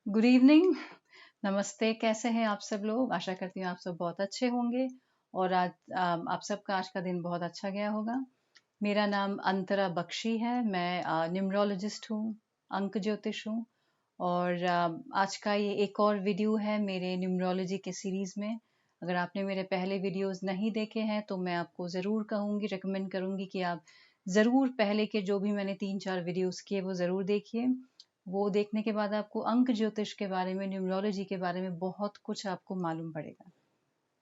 Good evening. नमस्ते। कैसे हैं आप सब लोग? आशा करती हूँ आप सब बहुत अच्छे होंगे और आज आप सबका आज का दिन बहुत अच्छा गया होगा। मेरा नाम अंतरा बख्शी है। मैं न्यूमरोलॉजिस्ट हूँ, अंक ज्योतिष हूँ और आज का ये एक और वीडियो है मेरे न्यूमरोलॉजी के सीरीज़ में। अगर आपने मेरे पहले वीडियोस नहीं देखे हैं तो मैं आपको ज़रूर कहूँगी, रिकमेंड करूँगी कि आप ज़रूर पहले के जो भी मैंने 3-4 वीडियोस किए वो ज़रूर देखिए। वो देखने के बाद आपको अंक ज्योतिष के बारे में, न्यूमरोलॉजी के बारे में बहुत कुछ आपको मालूम पड़ेगा।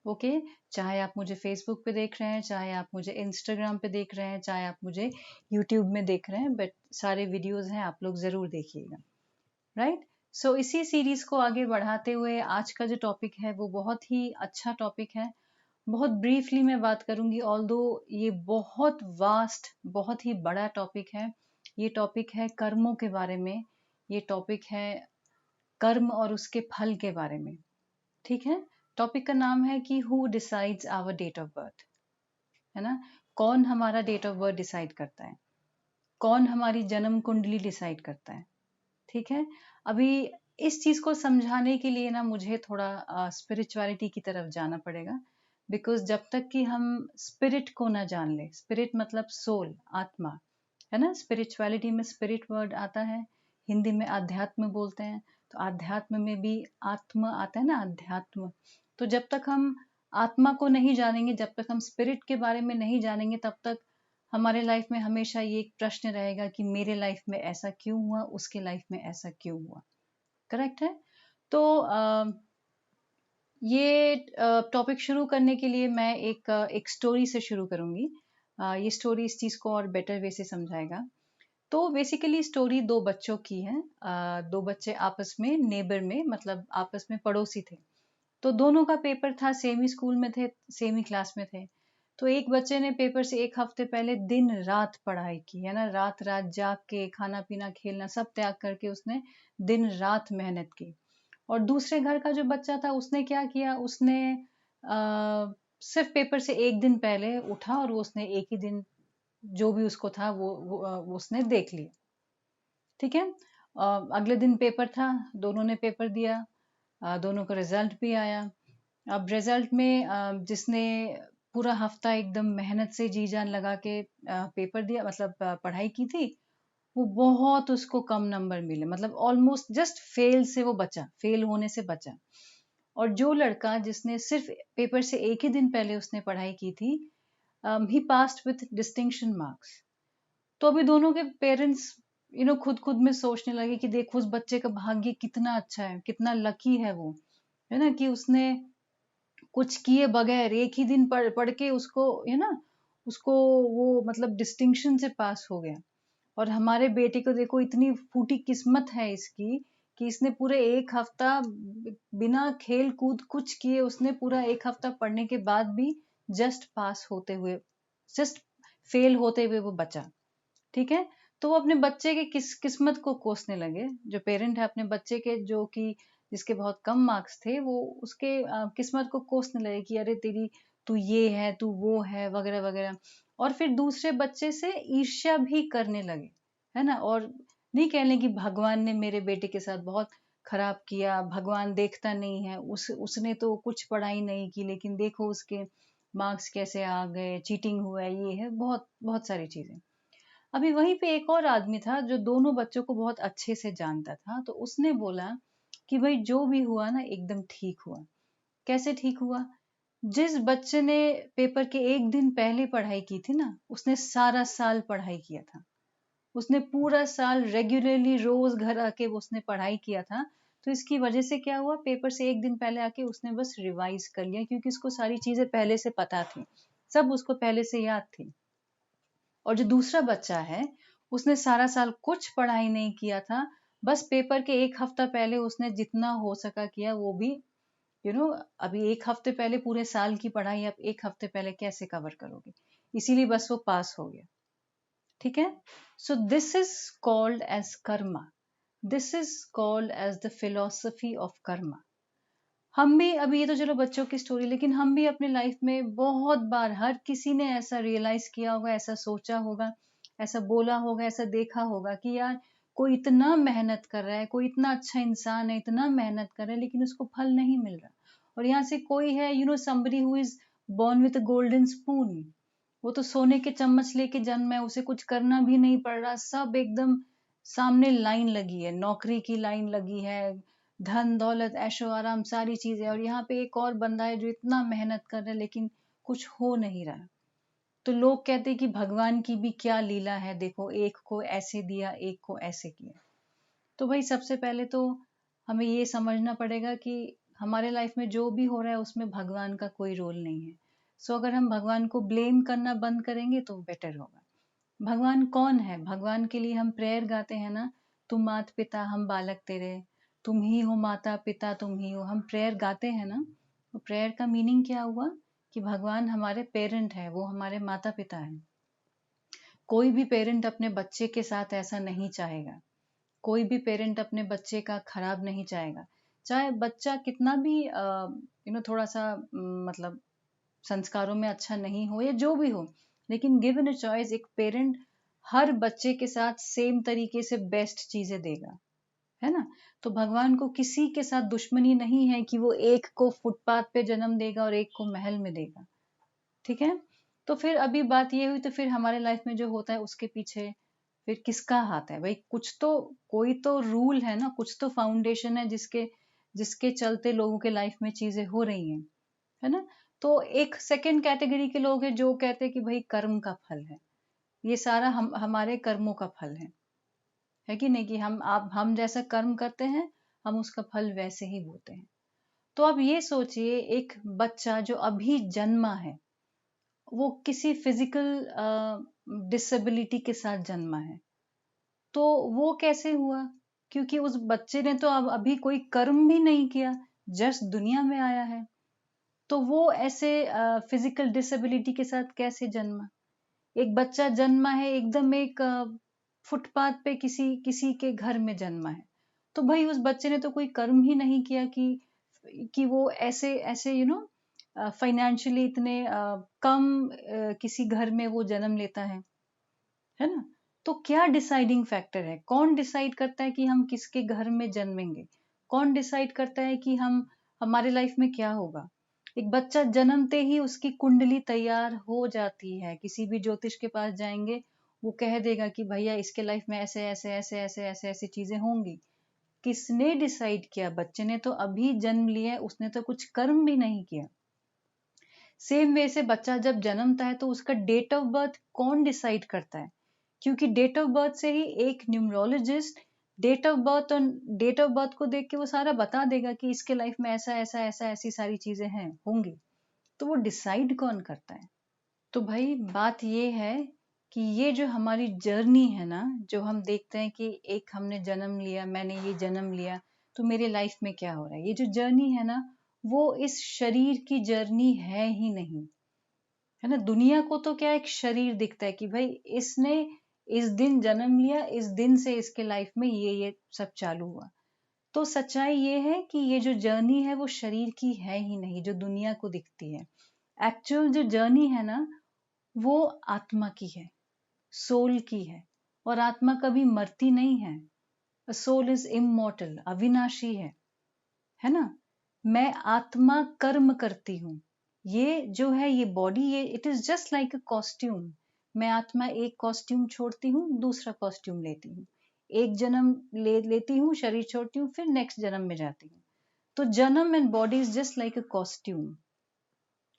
ओके। चाहे आप मुझे फेसबुक पे देख रहे हैं, चाहे आप मुझे इंस्टाग्राम पे देख रहे हैं, चाहे आप मुझे यूट्यूब में देख रहे हैं, बट सारे वीडियोस हैं, आप लोग ज़रूर देखिएगा। राइट। सो इसी सीरीज को आगे बढ़ाते हुए आज का जो टॉपिक है वो बहुत ही अच्छा टॉपिक है। बहुत ब्रीफली मैं बात करूंगी, ऑल्दो ये बहुत वास्ट, बहुत ही बड़ा टॉपिक है। ये टॉपिक है कर्मों के बारे में। ये टॉपिक है कर्म और उसके फल के बारे में। ठीक है। टॉपिक का नाम है कि who decides our date of birth. है ना। कौन हमारा डेट ऑफ बर्थ डिसाइड करता है, कौन हमारी जन्म कुंडली डिसाइड करता है। ठीक है। अभी इस चीज को समझाने के लिए ना मुझे थोड़ा स्पिरिचुअलिटी की तरफ जाना पड़ेगा। बिकॉज जब तक कि हम स्पिरिट को ना जान ले, स्पिरिट मतलब सोल, आत्मा, है ना। स्पिरिचुअलिटी में स्पिरिट वर्ड आता है, हिंदी में आध्यात्म बोलते हैं। तो आध्यात्म में भी आत्मा आता है ना, अध्यात्म। तो जब तक हम आत्मा को नहीं जानेंगे, जब तक हम स्पिरिट के बारे में नहीं जानेंगे, तब तक हमारे लाइफ में हमेशा ये एक प्रश्न रहेगा कि मेरे लाइफ में ऐसा क्यों हुआ, उसके लाइफ में ऐसा क्यों हुआ। करेक्ट है। तो ये टॉपिक शुरू करने के लिए मैं एक स्टोरी से शुरू करूंगी। ये स्टोरी इस चीज को और बेटर वे से समझाएगा। तो बेसिकली स्टोरी दो बच्चों की है। दो बच्चे आपस में नेबर में, मतलब आपस में पड़ोसी थे। तो दोनों का पेपर था, सेम ही स्कूल में थे, सेम ही क्लास में थे। तो एक बच्चे ने पेपर से एक हफ्ते पहले दिन रात पढ़ाई की, है ना। रात रात जाग के खाना पीना खेलना सब त्याग करके उसने दिन रात मेहनत की। और दूसरे घर का जो बच्चा था उसने क्या किया, उसने सिर्फ पेपर से एक दिन पहले उठा और वो उसने एक ही दिन जो भी उसको था वो उसने देख लिया। ठीक है। अगले दिन पेपर था, दोनों ने पेपर दिया, दोनों का रिजल्ट भी आया। अब रिजल्ट में जिसने पूरा हफ्ता एकदम मेहनत से जी जान लगा के पेपर दिया, मतलब पढ़ाई की थी, वो बहुत उसको कम नंबर मिले, मतलब ऑलमोस्ट जस्ट फेल से वो बचा, फेल होने से बचा। और जो लड़का जिसने सिर्फ पेपर से एक ही दिन पहले उसने पढ़ाई की थी, ही पास्ड विथ डिस्टिंक्शन मार्क्स। तो अभी दोनों के पेरेंट्स खुद खुद में सोचने लगे कि देखो उस बच्चे का भाग्य कितना अच्छा है, कितना लकी है वो, है ना, कि उसने कुछ किए बगैर एक ही दिन पढ़ पढ़ के उसको, है ना, उसको वो मतलब डिस्टिंक्शन से पास हो गया। और हमारे बेटे को देखो, इतनी फूटी किस्मत है इसकी कि इसने पूरे एक हफ्ता बिना खेल कूद कुछ किए, उसने पूरा एक हफ्ता पढ़ने के बाद भी जस्ट पास होते हुए, जस्ट फेल होते हुए वो बचा। ठीक है। तो वो अपने बच्चे के किस्मत को कोसने लगे। जो पेरेंट है अपने बच्चे के, जो कि जिसके बहुत कम मार्क्स थे, वो उसके किस्मत को कोसने लगे कि अरे तेरी, तू ये है, तू वो है, वगैरह वगैरह। और फिर दूसरे बच्चे से ईर्ष्या भी करने लगे, है ना। और नहीं कहने कि भगवान ने मेरे बेटे के साथ बहुत खराब किया, भगवान देखता नहीं है, उसने तो कुछ पढ़ाई नहीं की, लेकिन देखो उसके मार्क्स कैसे आ गए, चीटिंग हुआ है, ये है, बहुत बहुत सारी चीजें। अभी वहीं पे एक और आदमी था जो दोनों बच्चों को बहुत अच्छे से जानता था। तो उसने बोला कि भाई जो भी हुआ ना एकदम ठीक हुआ। कैसे ठीक हुआ? जिस बच्चे ने पेपर के एक दिन पहले पढ़ाई की थी ना, उसने सारा साल पढ़ाई किया था। उसने पूरा साल रेगुलरली रोज घर आके उसने पढ़ाई किया था। तो इसकी वजह से क्या हुआ, पेपर से एक दिन पहले आके उसने बस रिवाइज कर लिया, क्योंकि उसको सारी चीजें पहले से पता थी, सब उसको पहले से याद थी। और जो दूसरा बच्चा है, उसने सारा साल कुछ पढ़ाई नहीं किया था, बस पेपर के एक हफ्ता पहले उसने जितना हो सका किया, वो भी अभी एक हफ्ते पहले पूरे साल की पढ़ाई आप एक हफ्ते पहले कैसे कवर करोगे, इसीलिए बस वो पास हो गया। ठीक है। So this is called as karma, this is called as the philosophy of karma. हम भी, अभी ये तो चलो बच्चों की स्टोरी, लेकिन हम भी अपने लाइफ में बहुत बार, हर किसी ने ऐसा रियलाइज किया होगा, ऐसा सोचा होगा, ऐसा बोला होगा, ऐसा देखा होगा कि यार कोई इतना मेहनत कर रहा है, कोई इतना अच्छा इंसान है, इतना मेहनत कर रहा है, लेकिन उसको फल नहीं मिल रहा। और यहाँ से कोई है, somebody who is born with a golden spoon, वो तो सोने के चम्मच लेके जन्म है, उसे कुछ करना भी नहीं पड़ रहा, सब एकदम सामने लाइन लगी है, नौकरी की लाइन लगी है, धन दौलत ऐशो आराम सारी चीजें। और यहाँ पे एक और बंदा है जो इतना मेहनत कर रहा है लेकिन कुछ हो नहीं रहा। तो लोग कहते हैं कि भगवान की भी क्या लीला है, देखो एक को ऐसे दिया, एक को ऐसे किया। तो भाई सबसे पहले तो हमें ये समझना पड़ेगा कि हमारे लाइफ में जो भी हो रहा है उसमें भगवान का कोई रोल नहीं है। सो अगर हम भगवान को ब्लेम करना बंद करेंगे तो बेटर होगा। भगवान कौन है? भगवान के लिए हम प्रेयर गाते हैं ना, तुम मात पिता हम बालक तेरे, तुम ही हो माता पिता तुम ही हो, हम प्रेयर गाते हैं ना। तो प्रेयर का मीनिंग क्या हुआ कि भगवान हमारे पेरेंट है, वो हमारे माता पिता है। कोई भी पेरेंट अपने बच्चे के साथ ऐसा नहीं चाहेगा, कोई भी पेरेंट अपने बच्चे का खराब नहीं चाहेगा। चाहे बच्चा कितना भी थोड़ा सा मतलब संस्कारों में अच्छा नहीं हो या जो भी हो, लेकिन गिवन अ चॉइस एक पेरेंट हर बच्चे के साथ सेम तरीके से बेस्ट चीजें देगा, है ना। तो भगवान को किसी के साथ दुश्मनी नहीं है कि वो एक को फुटपाथ पे जन्म देगा और एक को महल में देगा, ठीक है। तो फिर अभी बात ये हुई, तो फिर हमारे लाइफ में जो होता है उसके पीछे फिर किसका हाथ है भाई? कुछ तो, कोई तो रूल है ना, कुछ तो फाउंडेशन है जिसके जिसके चलते लोगों के लाइफ में चीजें हो रही हैं, है ना। तो एक सेकंड कैटेगरी के लोग हैं जो कहते हैं कि भाई कर्म का फल है, ये सारा हम हमारे कर्मों का फल है कि नहीं, कि हम जैसा कर्म करते हैं हम उसका फल वैसे ही बोते हैं। तो अब ये सोचिए, एक बच्चा जो अभी जन्मा है वो किसी फिजिकल डिसेबिलिटी के साथ जन्मा है, तो वो कैसे हुआ? क्योंकि उस बच्चे ने तो अब अभी कोई कर्म भी नहीं किया, जस्ट दुनिया में आया है। तो वो ऐसे फिजिकल डिसेबिलिटी के साथ कैसे जन्मा? एक बच्चा जन्मा है एकदम एक फुटपाथ पे किसी किसी के घर में जन्मा है, तो भाई उस बच्चे ने तो कोई कर्म ही नहीं किया कि वो ऐसे ऐसे फाइनेंशियली इतने कम किसी घर में वो जन्म लेता है ना। तो क्या डिसाइडिंग फैक्टर है? कौन डिसाइड करता है कि हम किसके घर में जन्मेंगे? कौन डिसाइड करता है कि हम हमारे लाइफ में क्या होगा? एक बच्चा जन्मते ही उसकी कुंडली तैयार हो जाती है, किसी भी ज्योतिष के पास जाएंगे वो कह देगा कि भैया इसके लाइफ में ऐसे ऐसे ऐसे ऐसे ऐसे ऐसी चीजें होंगी। किसने डिसाइड किया? बच्चे ने तो अभी जन्म लिया है, उसने तो कुछ कर्म भी नहीं किया। सेम वे से बच्चा जब जन्मता है तो उसका डेट ऑफ बर्थ कौन डिसाइड करता है? क्योंकि डेट ऑफ बर्थ से ही एक न्यूमरोलॉजिस्ट डेट ऑफ बर्थ और डेट ऑफ बर्थ को देख के वो सारा बता देगा कि इसके लाइफ में ऐसा ऐसा ऐसा ऐसी सारी चीजें हैं होंगी। तो वो डिसाइड कौन करता है? तो भाई बात ये है कि ये जो हमारी जर्नी है ना, जो हम देखते हैं कि एक हमने जन्म लिया, मैंने ये जन्म लिया, तो मेरे लाइफ में क्या हो रहा है, ये जो जर्नी है ना, वो इस शरीर की जर्नी है ही नहीं, है ना। दुनिया को तो क्या एक शरीर दिखता है कि भाई इसने इस दिन जन्म लिया, इस दिन से इसके लाइफ में ये सब चालू हुआ। तो सच्चाई ये है कि ये जो जर्नी है वो शरीर की है ही नहीं, जो दुनिया को दिखती है। एक्चुअल जो जर्नी है ना, वो आत्मा की है, सोल की है। और आत्मा कभी मरती नहीं है। सोल इज इमॉर्टल, अविनाशी है ना। मैं आत्मा कर्म करती हूँ। ये जो है ये बॉडी, ये it is just like a costume. मैं आत्मा एक कॉस्ट्यूम छोड़ती हूँ, दूसरा कॉस्ट्यूम लेती हूँ। एक जन्म लेती हूँ, शरीर छोड़ती हूँ, फिर नेक्स्ट जन्म में जाती हूँ। तो जन्म and body is just like a costume,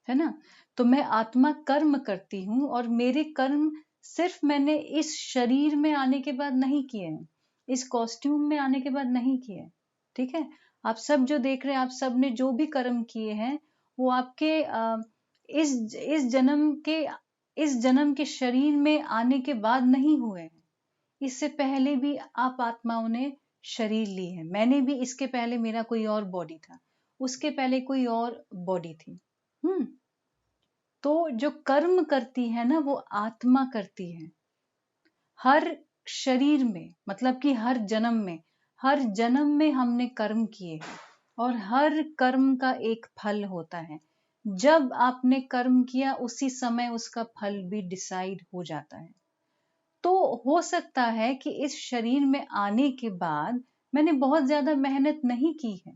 है ना। तो मैं आत्मा कर्म करती हूँ और मेरे कर्म सिर्फ मैंने इस शरीर में आने के बाद नहीं किए हैं, इस कॉस्ट्यूम में आने के बाद नहीं किए, ठीक है। आप सब जो देख रहे हैं, आप सब ने जो भी कर्म किए हैं वो आपके इस जन्म के शरीर में आने के बाद नहीं हुए हैं। इससे पहले भी आप आत्माओं ने शरीर ली है। मैंने भी, इसके पहले मेरा कोई और बॉडी था, उसके पहले कोई और बॉडी थी। तो जो कर्म करती है ना वो आत्मा करती है। हर शरीर में, मतलब कि हर जन्म में हमने कर्म किए हैं और हर कर्म का एक फल होता है। जब आपने कर्म किया उसी समय उसका फल भी डिसाइड हो जाता है। तो हो सकता है कि इस शरीर में आने के बाद मैंने बहुत ज्यादा मेहनत नहीं की है,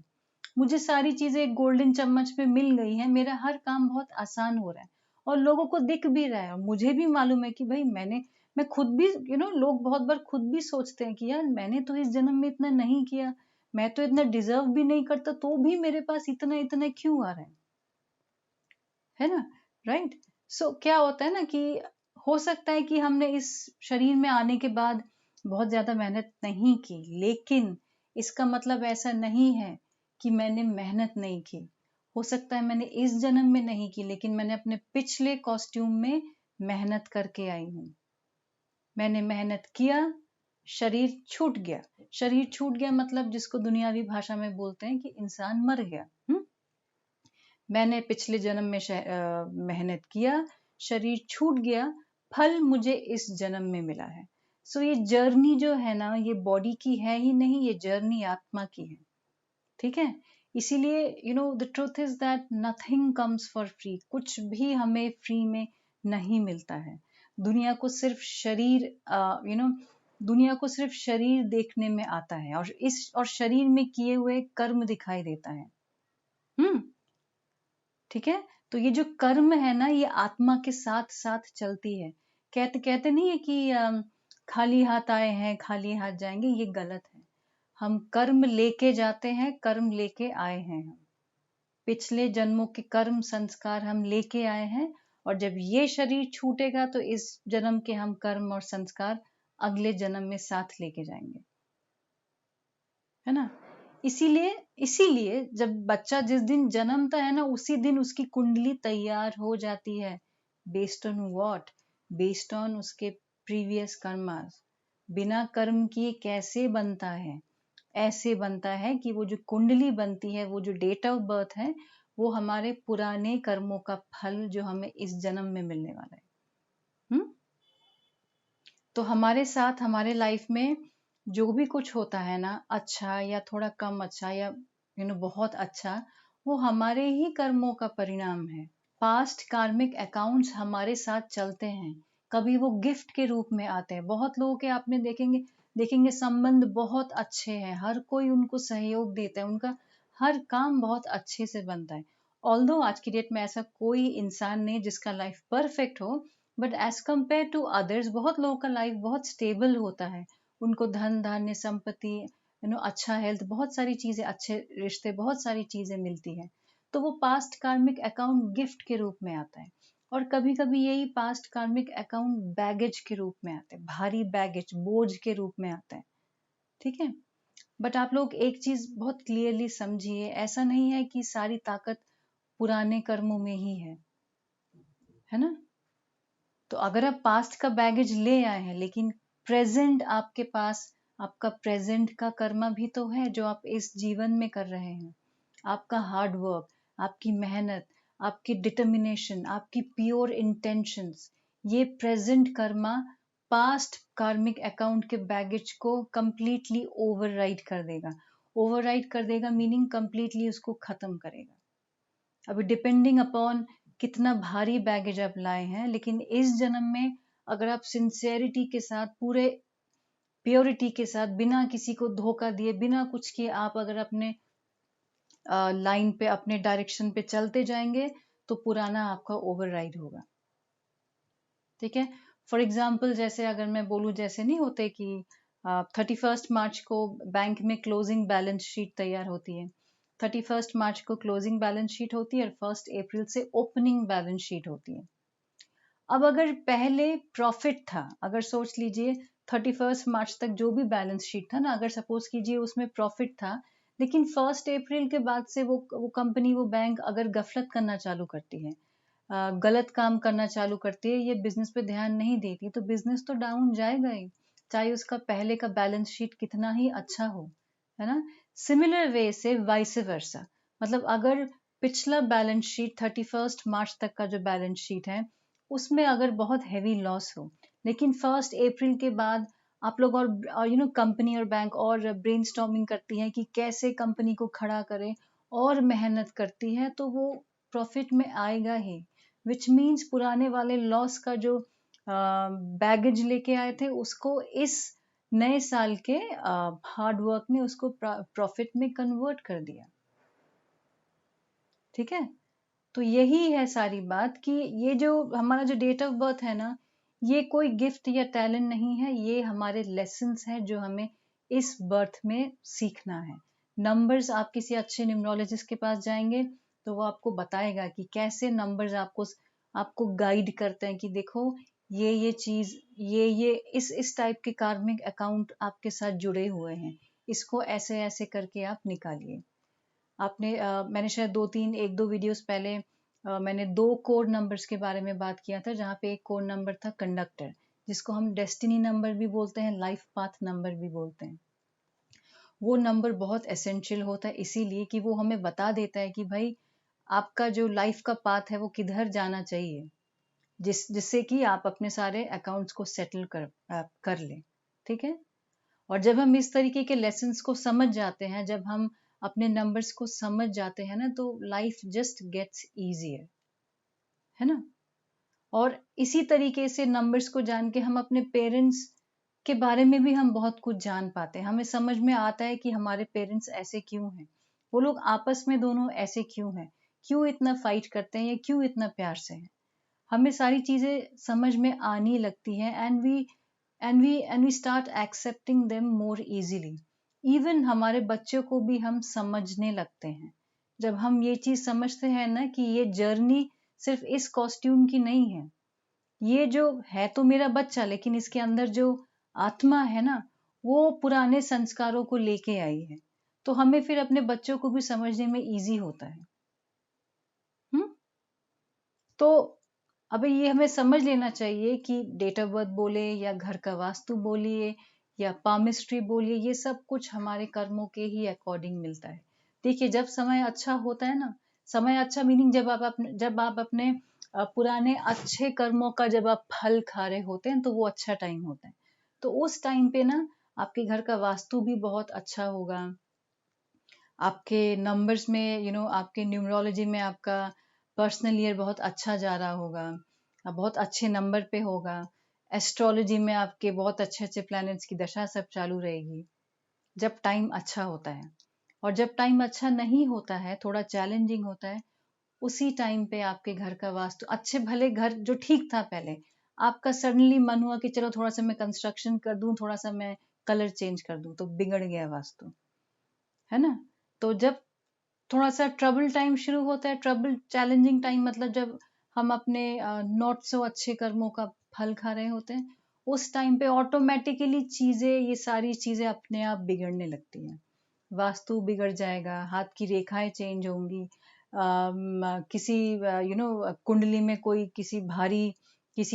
मुझे सारी चीजें एक गोल्डन चम्मच पे मिल गई हैं, मेरा हर काम बहुत आसान हो रहा है और लोगों को दिख भी रहा है और मुझे भी मालूम है कि भाई मैं खुद भी लोग बहुत बार खुद भी सोचते हैं कि यार मैंने तो इस जन्म में इतना नहीं किया, मैं तो इतना डिजर्व भी नहीं करता, तो भी मेरे पास इतना इतना क्यों आ रहा है ना? राइट। सो क्या होता है ना कि हो सकता है कि हमने इस शरीर में आने के बाद बहुत ज्यादा मेहनत नहीं की, लेकिन इसका मतलब ऐसा नहीं है कि मैंने मेहनत नहीं की। हो सकता है मैंने इस जन्म में नहीं की, लेकिन मैंने अपने पिछले कॉस्ट्यूम में मेहनत करके आई हूँ। मैंने मेहनत किया, शरीर छूट गया। शरीर छूट गया मतलब जिसको दुनियावी भाषा में बोलते हैं कि इंसान मर गया। मैंने पिछले जन्म में मेहनत किया, शरीर छूट गया, फल मुझे इस जन्म में मिला है। सो ये जर्नी जो है ना, ये बॉडी की है ही नहीं, ये जर्नी आत्मा की है। ठीक है, इसीलिए the truth is that nothing comes for free. कुछ भी हमें फ्री में नहीं मिलता है। दुनिया को सिर्फ शरीर दुनिया को सिर्फ शरीर देखने में आता है और शरीर में किए हुए कर्म दिखाई देता है। ठीक है, तो ये जो कर्म है ना, ये आत्मा के साथ साथ चलती है। कहते कहते नहीं है कि खाली हाथ आए हैं खाली हाथ जाएंगे, ये गलत है। हम कर्म लेके जाते हैं, कर्म लेके आए हैं। हम पिछले जन्मों के कर्म संस्कार हम लेके आए हैं, और जब ये शरीर छूटेगा तो इस जन्म के हम कर्म और संस्कार अगले जन्म में साथ लेके जाएंगे, है ना? इसीलिए इसीलिए जब बच्चा जिस दिन जन्मता है ना, उसी दिन उसकी कुंडली तैयार हो जाती है। Based on what? Based on उसके प्रीवियस कर्मास। बिना कर्म किए कैसे बनता है? ऐसे बनता है कि वो जो कुंडली बनती है, वो जो डेट ऑफ बर्थ है, वो हमारे पुराने कर्मों का फल जो हमें इस जन्म में मिलने वाला है। तो हमारे साथ हमारे लाइफ में जो भी कुछ होता है ना, अच्छा या थोड़ा कम अच्छा या बहुत अच्छा, वो हमारे ही कर्मों का परिणाम है। पास्ट कार्मिक अकाउंट्स हमारे साथ चलते हैं। कभी वो गिफ्ट के रूप में आते हैं। बहुत लोगों के आपने देखेंगे संबंध बहुत अच्छे हैं, हर कोई उनको सहयोग देता है, उनका हर काम बहुत अच्छे से बनता है। ऑल्दो आज की डेट में ऐसा कोई इंसान नहीं जिसका लाइफ परफेक्ट हो, but as compare to others बहुत लोगों का लाइफ बहुत स्टेबल होता है। उनको धन धान्य संपत्ति, अच्छा हेल्थ, बहुत सारी चीजें, अच्छे रिश्ते, बहुत सारी चीजें मिलती है। तो वो पास्ट कार्मिक अकाउंट गिफ्ट के रूप में आता है। और कभी कभी यही पास्ट कार्मिक अकाउंट बैगेज के रूप में आता है, भारी बैगेज, बोझ के रूप में आता है। ठीक है, बट आप लोग एक चीज बहुत क्लियरली समझिए, ऐसा नहीं है कि सारी ताकत पुराने कर्मों में ही है ना? तो अगर आप पास्ट का बैगेज ले आए हैं, लेकिन प्रेजेंट आपके पास, आपका प्रेजेंट का कर्मा भी तो है जो आप इस जीवन में कर रहे हैं। आपका हार्ड वर्क, आपकी मेहनत, आपकी डिटर्मिनेशन, आपकी प्योर इंटेंशंस, ये प्रेजेंट कर्मा पास्ट कार्मिक अकाउंट के बैगेज को कंप्लीटली ओवरराइड कर देगा। ओवरराइड कर देगा मीनिंग कंप्लीटली उसको खत्म करेगा। अभी डिपेंडिंग अपॉन कितना भारी बैगेज आप लाए हैं, लेकिन इस जन्म में अगर आप सिंसियरिटी के साथ, पूरे प्योरिटी के साथ, बिना किसी को धोखा दिए, बिना कुछ किए, आप अगर अपने लाइन पे, अपने डायरेक्शन पे चलते जाएंगे, तो पुराना आपका ओवरराइड होगा। ठीक है, फॉर एग्जाम्पल जैसे अगर मैं बोलूं, जैसे नहीं होते कि 31 मार्च को बैंक में क्लोजिंग बैलेंस शीट तैयार होती है। 31 मार्च को क्लोजिंग बैलेंस शीट होती है और 1 अप्रैल से ओपनिंग बैलेंस शीट होती है। अब अगर पहले प्रॉफिट था, अगर सोच लीजिए 31 मार्च तक जो भी बैलेंस शीट था ना, अगर सपोज कीजिए उसमें प्रॉफिट था, लेकिन 1 अप्रैल के बाद से वो कंपनी, वो बैंक अगर गफलत करना चालू करती है, गलत काम करना चालू करती है, ये बिजनेस पे ध्यान नहीं देती, तो बिजनेस तो डाउन जाएगा ही, चाहे उसका पहले का बैलेंस शीट कितना ही अच्छा हो, है ना? सिमिलर वे से वाइस वर्सा, मतलब अगर पिछला बैलेंस शीट 31 मार्च तक का जो बैलेंस शीट है, उसमें अगर बहुत हैवी लॉस हो, लेकिन 1 अप्रैल के बाद आप लोग और कंपनी और बैंक और ब्रेनस्टॉर्मिंग करती है कि कैसे कंपनी को खड़ा करें, और मेहनत करती है, तो वो प्रॉफिट में आएगा ही। विच मीन्स पुराने वाले लॉस का जो बैगेज लेके आए थे, उसको इस नए साल के हार्ड वर्क ने उसको प्रॉफिट में कन्वर्ट कर दिया। ठीक है, तो यही है सारी बात कि ये जो हमारा जो डेट ऑफ बर्थ है ना, ये कोई गिफ्ट या टैलेंट नहीं है, ये हमारे लेसन्स हैं जो हमें इस बर्थ में सीखना है। नंबर्स, आप किसी अच्छे न्यूमरोलॉजिस्ट के पास जाएंगे तो वो आपको बताएगा कि कैसे नंबर्स आपको गाइड करते हैं कि देखो ये चीज, ये इस टाइप के कार्मिक अकाउंट आपके साथ जुड़े हुए हैं, इसको ऐसे ऐसे करके आप निकालिए। मैंने शायद एक दो वीडियोस पहले मैंने 2 कोड नंबर्स के बारे में बात किया था, जहाँ पे एक कोड नंबर था कंडक्टर, जिसको हम डेस्टिनी नंबर भी बोलते हैं, लाइफ पाथ नंबर भी बोलते हैं। वो नंबर बहुत एसेंशियल होता है इसीलिए कि वो हमें बता देता है कि भाई आपका जो लाइफ का पाथ है वो किधर जाना चाहिए, जिससे कि आप अपने सारे अकाउंट्स को सेटल कर लें। ठीक है, और जब हम इस तरीके के लेसन्स को समझ जाते हैं, जब हम अपने नंबर्स को समझ जाते हैं ना, तो लाइफ जस्ट गेट्स इजियर, है ना। और इसी तरीके से नंबर्स को जान के हम अपने पेरेंट्स के बारे में भी हम बहुत कुछ जान पाते हैं। हमें समझ में आता है कि हमारे पेरेंट्स ऐसे क्यों हैं, वो लोग आपस में दोनों ऐसे क्यों हैं, क्यों इतना फाइट करते हैं, या क्यों इतना प्यार से हैं। हमें सारी चीजें समझ में आने लगती हैं, and we start accepting them more easily. Even हमारे बच्चों को भी हम समझने लगते हैं जब हम ये चीज समझते हैं ना कि ये जर्नी सिर्फ इस कॉस्ट्यूम की नहीं है। ये जो है तो मेरा बच्चा, लेकिन इसके अंदर जो आत्मा है ना, वो पुराने संस्कारों को लेके आई है। तो हमें फिर अपने बच्चों को भी समझने में इजी होता है। तो अब ये हमें समझ लेना चाहिए कि डेट ऑफ बर्थ बोले या घर का वास्तु बोलिए या पामिस्ट्री बोलिए, ये सब कुछ हमारे कर्मों के ही अकॉर्डिंग मिलता है। देखिए, जब समय अच्छा होता है ना, समय अच्छा मीनिंग जब आप अपने पुराने अच्छे कर्मों का जब आप फल खा रहे होते हैं, तो वो अच्छा टाइम होता है। तो उस टाइम पे ना आपके घर का वास्तु भी बहुत अच्छा होगा, आपके नंबर्स में आपके न्यूमरोलॉजी में आपका पर्सनल ईयर बहुत अच्छा जा रहा होगा, आप बहुत अच्छे नंबर पे होगा। एस्ट्रोलॉजी में आपके बहुत अच्छे अच्छे प्लैनेट्स की दशा सब चालू रहेगी जब टाइम अच्छा होता है। और जब टाइम अच्छा नहीं होता है, थोड़ा चैलेंजिंग होता है, उसी टाइम पे आपके घर का वास्तु अच्छे भले घर जो ठीक था पहले, आपका सडनली मन हुआ कि चलो थोड़ा सा मैं कंस्ट्रक्शन कर दूं, थोड़ा सा मैं कलर चेंज कर दूं, तो बिगड़ गया वास्तु, है ना। तो जब थोड़ा सा ट्रबल टाइम शुरू होता है, ट्रबल चैलेंजिंग टाइम मतलब जब हम अपने नॉट सो अच्छे कर्मों का फल खा रहे होते हैं, उस टाइम पे ऑटोमेटिकली ये सारी चीजें अपने आप बिगड़ने लगती हैं। वास्तु बिगड़ जाएगा, हाथ की रेखाएं चेंज होंगी, किसी कुंडली में कोई किसी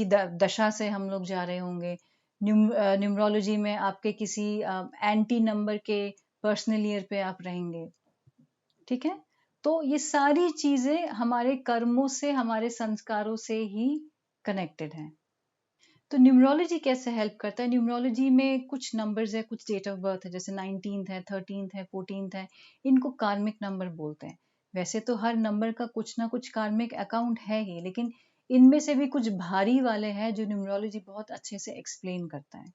दशा से हम लोग जा रहे होंगे। न्यूमरोलॉजी में आपके किसी एंटी नंबर के पर्सनल ईयर पे आप रहेंगे। ठीक है, तो ये सारी चीजें हमारे कर्मों से, हमारे संस्कारों से ही कनेक्टेड हैं। तो न्यूमरोलॉजी कैसे हेल्प करता है? न्यूमरोलॉजी में कुछ नंबर्स है, कुछ डेट ऑफ बर्थ है, जैसे 19th है, 13th है, 14th है, इनको कार्मिक नंबर बोलते हैं। वैसे तो हर नंबर का कुछ ना कुछ कार्मिक अकाउंट है ही, लेकिन इनमें से भी कुछ भारी वाले हैं जो न्यूमरोलॉजी बहुत अच्छे से एक्सप्लेन करता है,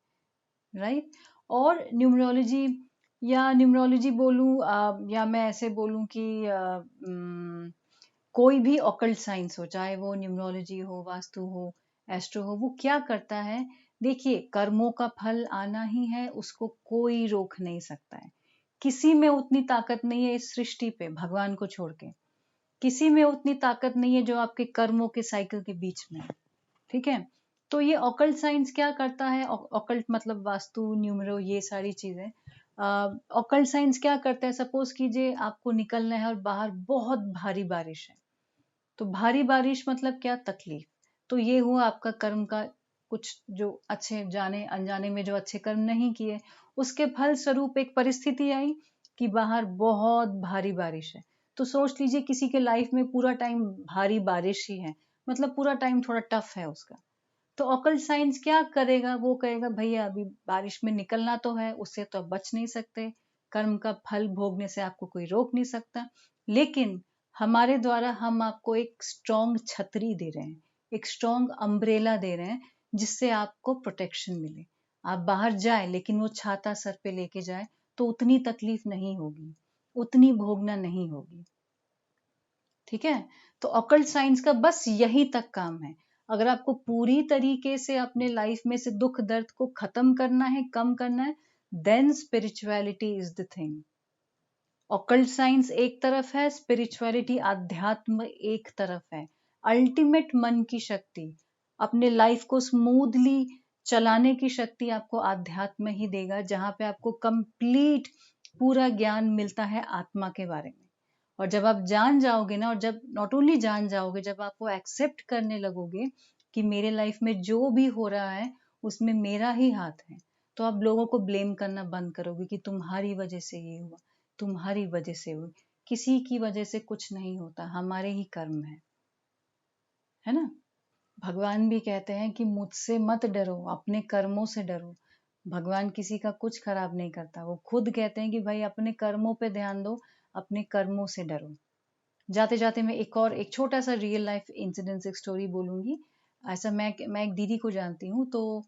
राइट। और न्यूमरोलॉजी बोलूं या मैं ऐसे बोलूं कि कोई भी ऑकल्ट साइंस हो, चाहे वो न्यूमरोलॉजी हो, वास्तु हो, एस्ट्रो हो, वो क्या करता है? देखिए, कर्मों का फल आना ही है, उसको कोई रोक नहीं सकता है। किसी में उतनी ताकत नहीं है इस सृष्टि पे, भगवान को छोड़ के किसी में उतनी ताकत नहीं है जो आपके कर्मों के साइकिल के बीच में है। ठीक है, तो ये ऑकल्ट साइंस क्या करता है? ऑकल्ट मतलब वास्तु, न्यूमरो, ये सारी चीजें। ऑकल्ट साइंस क्या करता है? सपोज कीजिए आपको निकलना है और बाहर बहुत भारी बारिश है, तो भारी बारिश मतलब क्या? तकलीफ। तो ये हुआ आपका कर्म का कुछ, जो अच्छे जाने अनजाने में जो अच्छे कर्म नहीं किए, उसके फल स्वरूप एक परिस्थिति आई कि बाहर बहुत भारी बारिश है। तो सोच लीजिए किसी के लाइफ में पूरा टाइम भारी बारिश ही है, मतलब पूरा टाइम थोड़ा टफ है उसका। तो ऑकल्ट साइंस क्या करेगा? वो कहेगा भैया अभी बारिश में निकलना तो है, उससे तो आप बच नहीं सकते, कर्म का फल भोगने से आपको कोई रोक नहीं सकता, लेकिन हमारे द्वारा हम आपको एक स्ट्रॉन्ग छतरी दे रहे हैं, एक स्ट्रॉन्ग अम्ब्रेला दे रहे हैं, जिससे आपको प्रोटेक्शन मिले। आप बाहर जाए लेकिन वो छाता सर पे लेके जाए तो उतनी तकलीफ नहीं होगी, उतनी भोगना नहीं होगी। ठीक है, तो ऑकल्ट साइंस का बस यही तक काम है। अगर आपको पूरी तरीके से अपने लाइफ में से दुख दर्द को खत्म करना है, कम करना है, then spirituality is the thing. Occult science एक तरफ है, स्पिरिचुअलिटी आध्यात्म एक तरफ है। अल्टीमेट मन की शक्ति, अपने लाइफ को स्मूथली चलाने की शक्ति आपको आध्यात्म ही देगा, जहां पे आपको कंप्लीट पूरा ज्ञान मिलता है आत्मा के बारे में। और जब आप जान जाओगे ना, और जब नॉट ओनली जान जाओगे, जब आप वो एक्सेप्ट करने लगोगे कि मेरे लाइफ में जो भी हो रहा है उसमें मेरा ही हाथ है, तो आप लोगों को ब्लेम करना बंद करोगे कि तुम्हारी वजह से ये हुआ, तुम्हारी वजह से हुई। किसी की वजह से कुछ नहीं होता, हमारे ही कर्म है ना। भगवान भी कहते हैं कि मुझसे मत डरो, अपने कर्मों से डरो। भगवान किसी का कुछ खराब नहीं करता, वो खुद कहते हैं कि भाई अपने कर्मों पे ध्यान दो, अपने कर्मों से डरो। जाते जाते मैं एक छोटा सा रियल लाइफ इंसिडेंट, एक स्टोरी बोलूंगी। ऐसा मैं एक दीदी को जानती हूँ। तो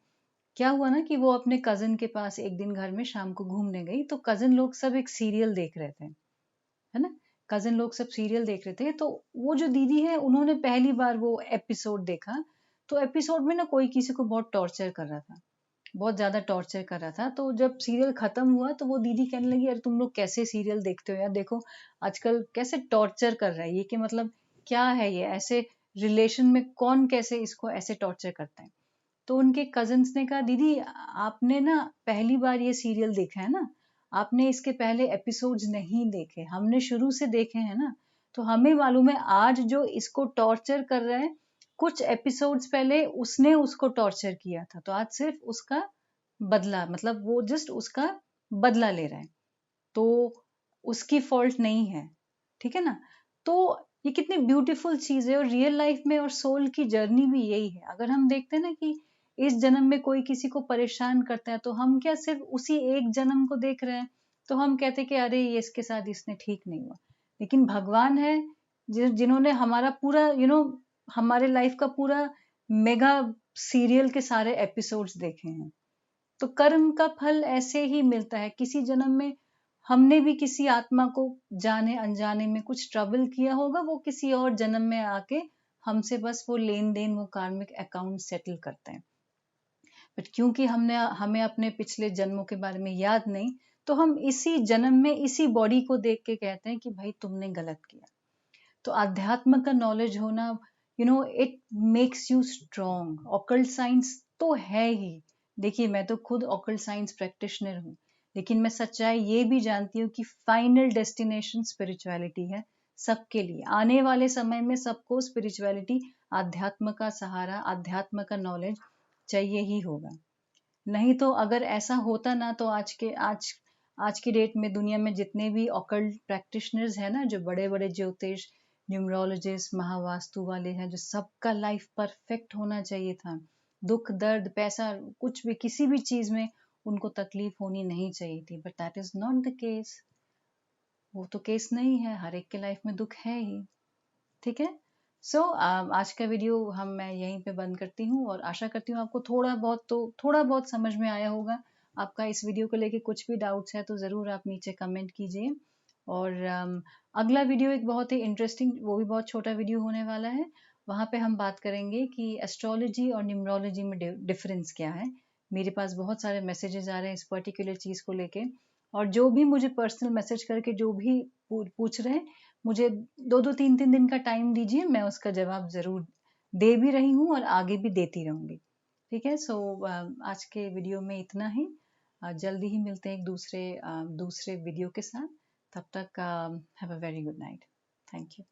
क्या हुआ ना कि वो अपने कजन के पास एक दिन घर में शाम को घूमने गई, तो कजन लोग सब एक सीरियल देख रहे थे, है ना। कजन लोग सब सीरियल देख रहे थे, तो वो जो दीदी है उन्होंने पहली बार वो एपिसोड देखा। तो एपिसोड में ना कोई किसी को बहुत टॉर्चर कर रहा था, बहुत ज्यादा टॉर्चर कर रहा था। तो जब सीरियल खत्म हुआ तो वो दीदी कहने लगी, अरे तुम लोग कैसे सीरियल देखते हो यार, देखो आजकल कैसे टॉर्चर कर रहा है ये, कि मतलब क्या है ये, ऐसे रिलेशन में कौन कैसे इसको ऐसे टॉर्चर करता है। तो उनके कजन्स ने कहा, दीदी आपने ना पहली बार ये सीरियल देखा है ना, आपने इसके पहले एपिसोड्स नहीं देखे, हमने शुरू से देखे हैं ना, तो हमें मालूम है आज जो इसको टॉर्चर कर रहा है, कुछ एपिसोड्स पहले उसने उसको टॉर्चर किया था, तो आज सिर्फ उसका बदला, मतलब वो जस्ट उसका बदला ले रहा है, तो उसकी फॉल्ट नहीं है। ठीक है ना। तो ये कितनी ब्यूटीफुल चीज है, और रियल लाइफ में और सोल की जर्नी भी यही है। अगर हम देखते हैं ना कि इस जन्म में कोई किसी को परेशान करता है, तो हम क्या सिर्फ उसी एक जन्म को देख रहे हैं, तो हम कहते हैं कि अरे ये इसके साथ इसने ठीक नहीं हुआ। लेकिन भगवान है जिन्होंने हमारा पूरा हमारे लाइफ का पूरा मेगा सीरियल के सारे एपिसोड्स देखे हैं। तो कर्म का फल ऐसे ही मिलता है। किसी जन्म में हमने भी किसी आत्मा को जाने अनजाने में कुछ ट्रबल किया होगा, वो किसी और जन्म में आके हमसे बस वो लेन देन, वो कार्मिक अकाउंट सेटल करते हैं। बट क्योंकि हमें अपने पिछले जन्मों के बारे में याद नहीं, तो हम इसी जन्म में इसी बॉडी को देख के कहते हैं कि भाई तुमने गलत किया। तो अध्यात्म का नॉलेज होना, it makes you strong. Occult science तो है ही। देखिए मैं तो खुद ऑकल्ट साइंस प्रैक्टिशनर हूँ, लेकिन मैं सच्चाई ये भी जानती हूँ कि फाइनल डेस्टिनेशन स्पिरिचुअलिटी है सबके लिए। आने वाले समय में सबको स्पिरिचुअलिटी, अध्यात्म का सहारा, अध्यात्म का नॉलेज चाहिए ही होगा। नहीं तो अगर ऐसा होता ना, तो आज की डेट में दुनिया में जितने भी ऑकल्ट प्रैक्टिशनर्स हैं ना, जो बड़े बड़े ज्योतिष, न्यूमरोलॉजिस्ट, महावास्तु वाले हैं, जो सबका लाइफ परफेक्ट होना चाहिए था, दुख दर्द पैसा कुछ भी किसी भी चीज में उनको तकलीफ होनी नहीं चाहिए थी, but that is not the case. वो तो केस नहीं है, हर एक के लाइफ में दुख है ही। ठीक है। सो आज का वीडियो मैं यहीं पे बंद करती हूँ, और आशा करती हूँ आपको थोड़ा बहुत समझ में आया होगा। आपका इस वीडियो को लेके कुछ भी डाउट्स है तो ज़रूर आप नीचे कमेंट कीजिए। और अगला वीडियो एक बहुत ही इंटरेस्टिंग, वो भी बहुत छोटा वीडियो होने वाला है। वहाँ पे हम बात करेंगे कि एस्ट्रोलॉजी और न्यूमरोलॉजी में डिफरेंस क्या है। मेरे पास बहुत सारे मैसेजेस आ रहे हैं इस पर्टिकुलर चीज़ को लेके, और जो भी मुझे पर्सनल मैसेज करके जो भी पूछ रहे हैं, मुझे 2-2 3-3 दिन का टाइम दीजिए, मैं उसका जवाब ज़रूर दे भी रही हूँ और आगे भी देती रहूँगी। ठीक है। सो आज के वीडियो में इतना ही। जल्दी ही मिलते हैं एक दूसरे वीडियो के साथ। तब तक have a very good night. Thank you.